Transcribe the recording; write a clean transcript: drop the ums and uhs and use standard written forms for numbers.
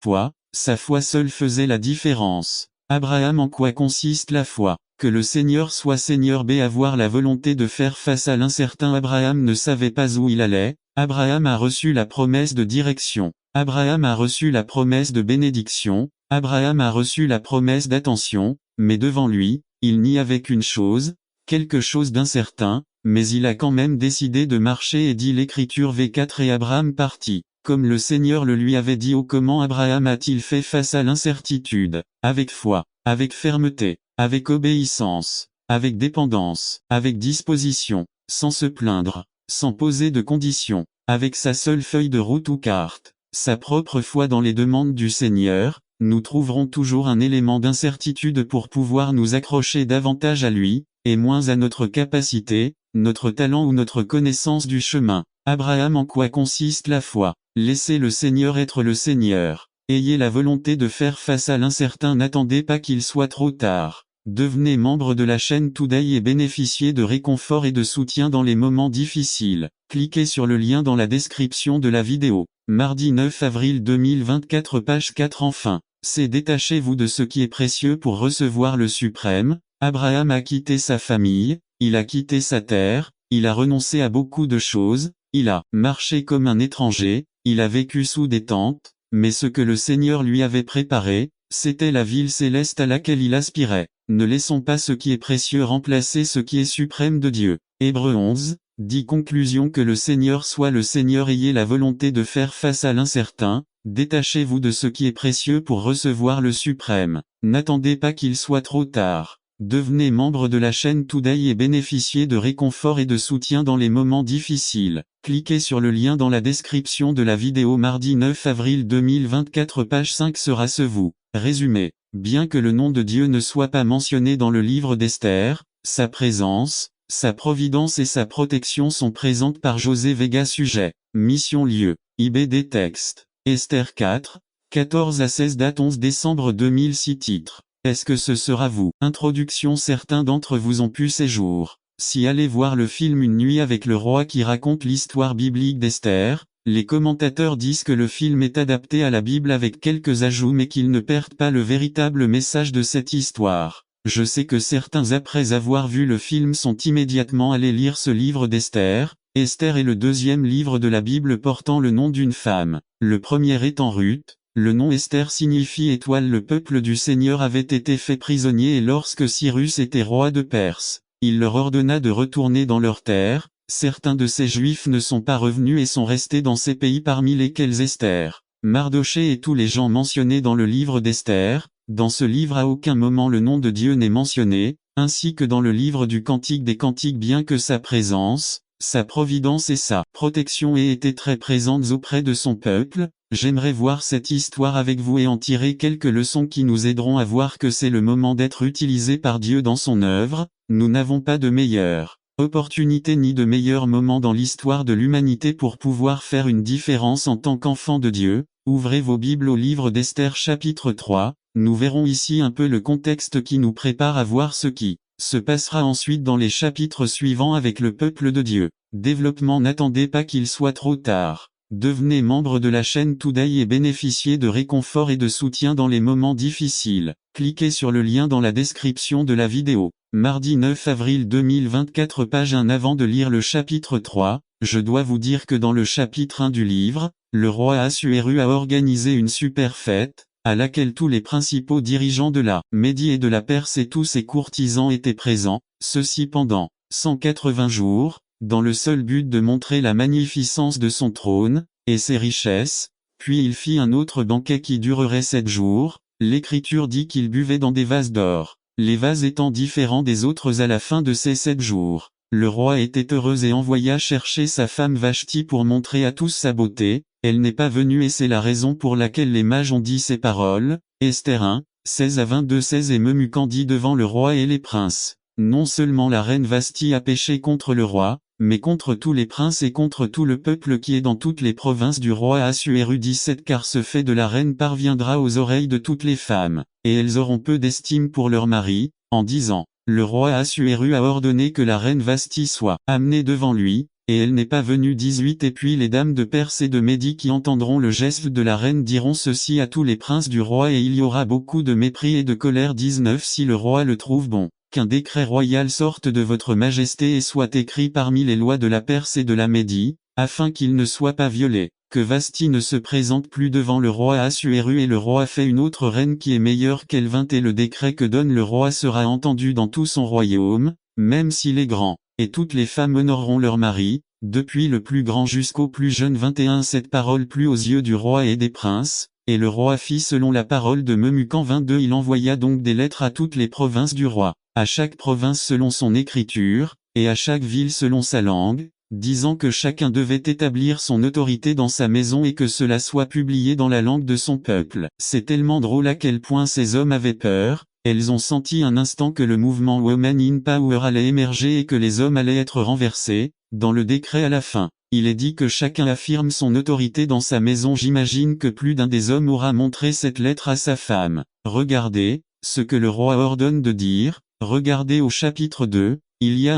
foi, sa foi seule faisait la différence. Abraham. En quoi consiste la foi? Que le Seigneur soit Seigneur. B. Avoir la volonté de faire face à l'incertain. Abraham ne savait pas où il allait. Abraham a reçu la promesse de direction. Abraham a reçu la promesse de bénédiction. Abraham a reçu la promesse d'attention, mais devant lui, il n'y avait qu'une chose, quelque chose d'incertain, mais il a quand même décidé de marcher et dit l'Écriture V4 et Abraham partit. Comme le Seigneur le lui avait dit. Comment Abraham a-t-il fait face à l'incertitude? Avec foi, avec fermeté, avec obéissance, avec dépendance, avec disposition, sans se plaindre, sans poser de conditions, avec sa seule feuille de route ou carte, sa propre foi dans les demandes du Seigneur. Nous trouverons toujours un élément d'incertitude pour pouvoir nous accrocher davantage à lui, et moins à notre capacité, notre talent ou notre connaissance du chemin. Abraham. En quoi consiste la foi? Laissez le Seigneur être le Seigneur. Ayez la volonté de faire face à l'incertain. N'attendez pas qu'il soit trop tard. Devenez membre de la chaîne Today et bénéficiez de réconfort et de soutien dans les moments difficiles. Cliquez sur le lien dans la description de la vidéo. Mardi 9 avril 2024 page 4. Enfin, c'est détachez-vous de ce qui est précieux pour recevoir le suprême. Abraham a quitté sa famille, il a quitté sa terre, il a renoncé à beaucoup de choses, il a marché comme un étranger, il a vécu sous des tentes, mais ce que le Seigneur lui avait préparé, c'était la ville céleste à laquelle il aspirait. Ne laissons pas ce qui est précieux remplacer ce qui est suprême de Dieu. Hébreux 11, dit conclusion. Que le Seigneur soit le Seigneur. Ayez la volonté de faire face à l'incertain, détachez-vous de ce qui est précieux pour recevoir le suprême. N'attendez pas qu'il soit trop tard. Devenez membre de la chaîne Today et bénéficiez de réconfort et de soutien dans les moments difficiles. Cliquez sur le lien dans la description de la vidéo. Mardi 9 avril 2024 page 5 sera ce vous. Résumé. Bien que le nom de Dieu ne soit pas mentionné dans le livre d'Esther, sa présence, sa providence et sa protection sont présentes par José Vega. Sujet, mission, lieu, IBD texte, Esther 4, 14 à 16 date 11 décembre 2006 titre. Est-ce que ce sera vous? Introduction. Certains d'entre vous ont pu séjour. Si allez voir le film Une nuit avec le roi qui raconte l'histoire biblique d'Esther, les commentateurs disent que le film est adapté à la Bible avec quelques ajouts mais qu'il ne perd pas le véritable message de cette histoire. Je sais que certains après avoir vu le film sont immédiatement allés lire ce livre d'Esther. Esther est le deuxième livre de la Bible portant le nom d'une femme. Le premier étant Ruth. Le nom Esther signifie étoile. Le peuple du Seigneur avait été fait prisonnier et lorsque Cyrus était roi de Perse, il leur ordonna de retourner dans leur terre. Certains de ces Juifs ne sont pas revenus et sont restés dans ces pays parmi lesquels Esther, Mardochée et tous les gens mentionnés dans le livre d'Esther. Dans ce livre à aucun moment le nom de Dieu n'est mentionné, ainsi que dans le livre du Cantique des Cantiques, bien que sa présence, sa providence et sa protection aient été très présentes auprès de son peuple. J'aimerais voir cette histoire avec vous et en tirer quelques leçons qui nous aideront à voir que c'est le moment d'être utilisé par Dieu dans son œuvre. Nous n'avons pas de meilleure opportunité ni de meilleur moment dans l'histoire de l'humanité pour pouvoir faire une différence en tant qu'enfant de Dieu. Ouvrez vos Bibles au livre d'Esther chapitre 3, nous verrons ici un peu le contexte qui nous prépare à voir ce qui se passera ensuite dans les chapitres suivants avec le peuple de Dieu. Développement. N'attendez pas qu'il soit trop tard. Devenez membre de la chaîne Today et bénéficiez de réconfort et de soutien dans les moments difficiles. Cliquez sur le lien dans la description de la vidéo. Mardi 9 avril 2024 page 1. Avant de lire le chapitre 3, je dois vous dire que dans le chapitre 1 du livre, le roi Assuéru a organisé une super fête, à laquelle tous les principaux dirigeants de la Médie et de la Perse et tous ses courtisans étaient présents, ceci pendant 180 jours, dans le seul but de montrer la magnificence de son trône, et ses richesses. Puis il fit un autre banquet qui durerait 7 jours, l'Écriture dit qu'il buvait dans des vases d'or, les vases étant différents des autres à la fin de ces 7 jours. Le roi était heureux et envoya chercher sa femme Vashti pour montrer à tous sa beauté. Elle n'est pas venue et c'est la raison pour laquelle les mages ont dit ces paroles. Esther 1, 16 à 22 16 Et Memucan devant le roi et les princes. Non seulement la reine Vashti a péché contre le roi, mais contre tous les princes et contre tout le peuple qui est dans toutes les provinces du roi Assuéru 17 Car ce fait de la reine parviendra aux oreilles de toutes les femmes, et elles auront peu d'estime pour leur mari, en disant, le roi Assuéru a ordonné que la reine Vashti soit amenée devant lui, et elle n'est pas venue 18. Et puis les dames de Perse et de Médie qui entendront le geste de la reine diront ceci à tous les princes du roi et il y aura beaucoup de mépris et de colère 19. Si le roi le trouve bon, qu'un décret royal sorte de votre majesté et soit écrit parmi les lois de la Perse et de la Médie, afin qu'il ne soit pas violé, que Vasthi ne se présente plus devant le roi Assuéru et le roi fait une autre reine qui est meilleure qu'elle vint et le décret que donne le roi sera entendu dans tout son royaume, même s'il est grand, et toutes les femmes honoreront leur mari, depuis le plus grand jusqu'au plus jeune 21. Cette parole plut aux yeux du roi et des princes, et le roi fit selon la parole de Memucan 22. Il envoya donc des lettres à toutes les provinces du roi, à chaque province selon son écriture, et à chaque ville selon sa langue, disant que chacun devait établir son autorité dans sa maison et que cela soit publié dans la langue de son peuple. C'est tellement drôle à quel point ces hommes avaient peur, elles ont senti un instant que le mouvement Women in Power allait émerger et que les hommes allaient être renversés. Dans le décret à la fin, il est dit que chacun affirme son autorité dans sa maison. J'imagine que plus d'un des hommes aura montré cette lettre à sa femme. Regardez, ce que le roi ordonne de dire, regardez au chapitre 2, il y a un